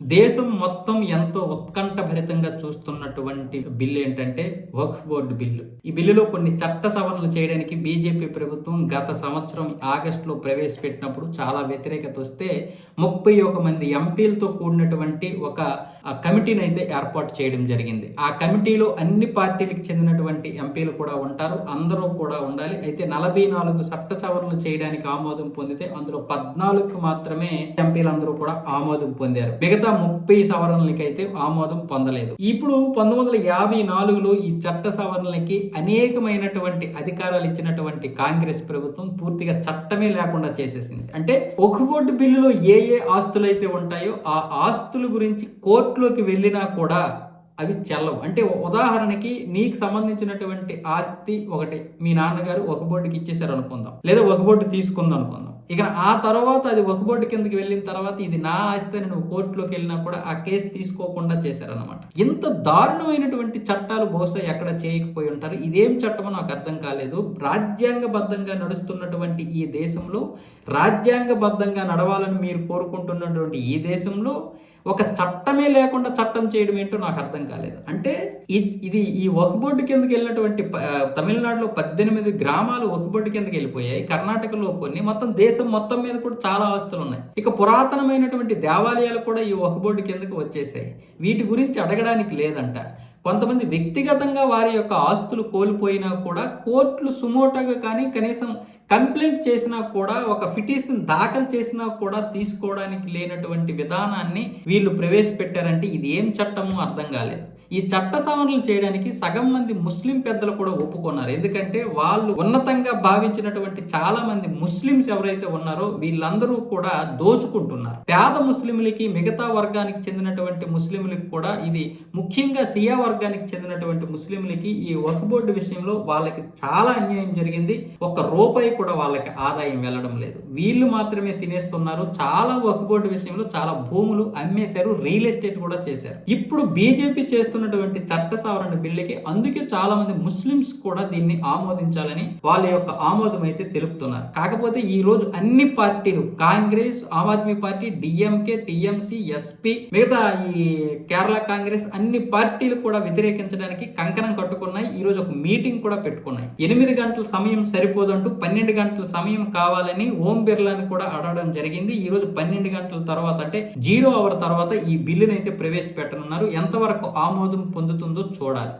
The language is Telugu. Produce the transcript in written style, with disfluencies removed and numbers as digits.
దేశం మొత్తం ఎంతో ఉత్కంఠభరితంగా చూస్తున్నటువంటి బిల్లు ఏంటంటే వక్ఫ్ బోర్డు బిల్లు. ఈ బిల్లులో కొన్ని చట్ట సవరణలు చేయడానికి బీజేపీ ప్రభుత్వం గత సంవత్సరం ఆగస్టులో ప్రవేశపెట్టినప్పుడు చాలా వ్యతిరేకత వస్తే 31 మంది ఎంపీలతో కూడినటువంటి ఒక కమిటీని అయితే ఏర్పాటు చేయడం జరిగింది. ఆ కమిటీలో అన్ని పార్టీలకు చెందినటువంటి ఎంపీలు కూడా ఉంటారు, అందరూ కూడా ఉండాలి. అయితే 44 చట్ట సవరణలు చేయడానికి ఆమోదం పొందితే అందులో 14కు మాత్రమే ఎంపీలందరూ కూడా ఆమోదం పొందారు. మిగతా 30 సవరణలకి అయితే ఆమోదం పొందలేదు. ఇప్పుడు 1954లో ఈ చట్ట సవరణలకి అనేకమైనటువంటి అధికారాలు ఇచ్చినటువంటి కాంగ్రెస్ ప్రభుత్వం పూర్తిగా చట్టమే లేకుండా చేసేసింది. అంటే వక్ఫ్ బోర్డు బిల్లులో ఏ ఆస్తులు అయితే ఉంటాయో ఆ ఆస్తుల గురించి కోర్టులోకి వెళ్ళినా కూడా అవి చెల్లవు. అంటే ఉదాహరణకి నీకు సంబంధించినటువంటి ఆస్తి ఒకటి మీ నాన్నగారు వక్ఫ్ బోర్డుకి ఇచ్చేసారు అనుకుందాం, లేదా వక్ఫ్ బోర్డు తీసుకుందాం అనుకుందాం. ఇక ఆ తర్వాత అది వక్ఫ్ బోర్డు కిందకి వెళ్ళిన తర్వాత ఇది నా ఆస్తి అని నువ్వు కోర్టులోకి వెళ్ళినా కూడా ఆ కేసు తీసుకోకుండా చేశారనమాట. ఇంత దారుణమైనటువంటి చట్టాలు బహుశా ఎక్కడ చేయకపోయి ఉంటారు. ఇదేం చట్టమో నాకు అర్థం కాలేదు. రాజ్యాంగబద్ధంగా నడుస్తున్నటువంటి ఈ దేశంలో, రాజ్యాంగబద్ధంగా నడవాలని మీరు కోరుకుంటున్నటువంటి ఈ దేశంలో ఒక చట్టమే లేకుండా చట్టం చేయడం ఏంటో నాకు అర్థం కాలేదు. అంటే ఇది ఈ వక్ఫ్ బోర్డు కిందకి వెళ్ళినటువంటి తమిళనాడులో 18 గ్రామాలు వక్ఫ్ బోర్డు కిందకి వెళ్ళిపోయాయి, కర్ణాటకలో కొన్ని, మొత్తం దేశం మొత్తం మీద కూడా చాలా ఆస్తులు ఉన్నాయి. ఇక పురాతనమైనటువంటి దేవాలయాలు కూడా ఈ వక్ఫ్ బోర్డు కిందకి వచ్చేసాయి. వీటి గురించి అడగడానికి లేదంట. కొంతమంది వ్యక్తిగతంగా వారి యొక్క ఆస్తులు కోల్పోయినా కూడా కోర్టులు సుమోటోగా కానీ కనీసం కంప్లైంట్ చేసినా కూడా, ఒక పిటిషన్ దాఖలు చేసినా కూడా తీసుకోవడానికి లేనటువంటి విధానాన్ని వీళ్ళు ప్రవేశపెట్టారంటే ఇది ఏం చట్టమో అర్థం కాలేదు. ఈ చట్ట సవరణలు చేయడానికి సగం మంది ముస్లిం పెద్దలు కూడా ఒప్పుకున్నారు. ఎందుకంటే వాళ్ళు ఉన్నతంగా భావించినటువంటి చాలా మంది ముస్లింస్ ఎవరైతే ఉన్నారో వీళ్ళందరూ కూడా దోచుకుంటున్నారు. పేద ముస్లింలకి, మిగతా వర్గానికి చెందినటువంటి ముస్లింలకి కూడా, ఇది ముఖ్యంగా షియా వర్గానికి చెందినటువంటి ముస్లింలకి ఈ వక్ఫ్ బోర్డు విషయంలో వాళ్ళకి చాలా అన్యాయం జరిగింది. ఒక్క రూపాయి కూడా వాళ్ళకి ఆదాయం వెళ్ళడం లేదు. వీళ్ళు మాత్రమే తినేస్తున్నారు. చాలా వక్ఫ్ బోర్డు విషయంలో చాలా భూములు అమ్మేశారు, రియల్ ఎస్టేట్ కూడా చేశారు. ఇప్పుడు బీజేపీ చేస్తున్నటువంటి చట్ట సవరణ బిల్లుకి అందుకే చాలా మంది ముస్లింస్ కూడా దీన్ని ఆమోదించాలని వాళ్ళ యొక్క ఆమోదం అయితే తెలుపుతున్నారు. కాకపోతే ఈ రోజు అన్ని పార్టీలు, Congress, Aam Aadmi Party, DMK, TMC, SP, మిగతా ఈ కేరళ కాంగ్రెస్ అన్ని పార్టీలు కూడా వ్యతిరేకించడానికి కంకణం కట్టుకున్నాయి. ఈ రోజు ఒక మీటింగ్ కూడా పెట్టుకున్నాయి. 8 గంటల సమయం సరిపోదంటూ 12 గంటల సమయం కావాలని ఓం బిర్లాని కూడా అడగడం జరిగింది. ఈ రోజు 12 గంటల తర్వాత, అంటే 0 అవర్ తర్వాత ఈ బిల్లును అయితే ప్రవేశపెట్టనున్నారు. ఎంతవరకు ఆమోదం పొందుతుందో చూడాలి.